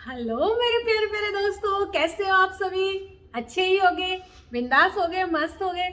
Hello मेरे प्यारे प्यारे दोस्तों, कैसे हो आप सभी? अच्छे ही होंगे, बिंदास हो गए, मस्त हो गए।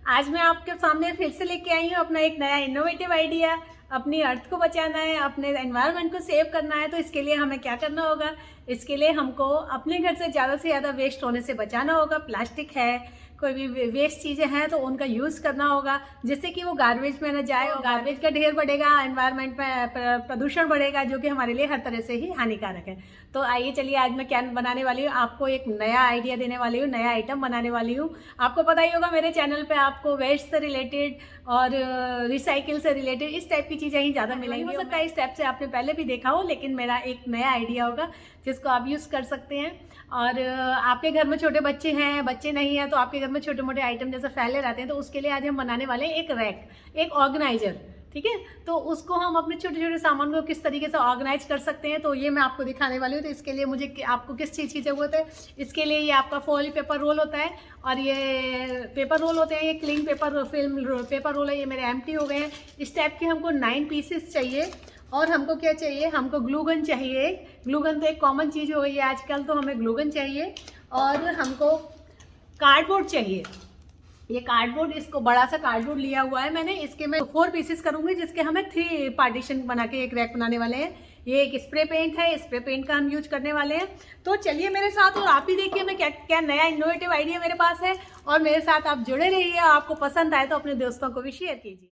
आज मैं आपके सामने फिर से लेके आई हूँ अपना एक नया इनोवेटिव आइडिया। अपनी अर्थ को बचाना है, अपने एनवायरनमेंट को सेव करना है, तो इसके लिए हमें क्या करना होगा? इसके लिए हमको अपने घर से ज़्यादा वेस्ट होने से बचाना होगा। प्लास्टिक है, कोई भी वेस्ट चीज़ें हैं तो उनका यूज़ करना होगा, जिससे कि वो गार्बेज में न जाए और गार्बेज का ढेर बढ़ेगा, एनवायरनमेंट में प्रदूषण बढ़ेगा, जो कि हमारे लिए हर तरह से ही हानिकारक है। तो आइए चलिए, आज मैं क्या बनाने वाली हूँ, आपको एक नया आइडिया देने वाली हूँ, नया आइटम बनाने वाली हूँ। आपको पता ही होगा मेरे चैनल पे आपको वेस्ट से रिलेटेड और रिसाइकिल से रिलेटेड इस टाइप की चीज़ें ही ज़्यादा मिलेंगी। हो सकता है इस टाइप से आपने पहले भी देखा हो, लेकिन मेरा एक नया आइडिया होगा जिसको आप यूज़ कर सकते हैं। और आपके घर में छोटे बच्चे हैं, बच्चे नहीं हैं, तो आपके घर में छोटे मोटे आइटम जैसे फैले रहते हैं, तो उसके लिए आज हम बनाने वाले हैं एक रैक, एक ऑर्गेनाइजर। ठीक है, तो उसको हम अपने छोटे छोटे सामान को किस तरीके से ऑर्गेनाइज कर सकते हैं, तो ये मैं आपको दिखाने वाली हूँ। तो इसके लिए मुझे आपको किस चीज़ की ज़रूरत है? इसके लिए ये आपका फॉइल पेपर रोल होता है, और ये पेपर रोल होते हैं, ये cling paper film paper roll है। ये मेरे एम्प्टी हो गए हैं। इस टाइप के हमको 9 पीसेस चाहिए। और हमको क्या चाहिए? हमको ग्लूगन चाहिए। ग्लूगन तो एक कॉमन चीज़ हो गई है आजकल, तो हमें ग्लूगन चाहिए। और हमको कार्डबोर्ड चाहिए। ये कार्डबोर्ड, इसको बड़ा सा कार्डबोर्ड लिया हुआ है मैंने। इसके मैं 4 पीसेस करूंगी, जिसके हमें 3 पार्टीशन बना के एक रैक बनाने वाले हैं। ये एक स्प्रे पेंट है, स्प्रे पेंट का हम यूज करने वाले हैं। तो चलिए मेरे साथ, और आप ही देखिए मैं क्या क्या नया इनोवेटिव आइडिया मेरे पास है। और मेरे साथ आप जुड़े रहिए, आपको पसंद आए तो अपने दोस्तों को भी शेयर कीजिए।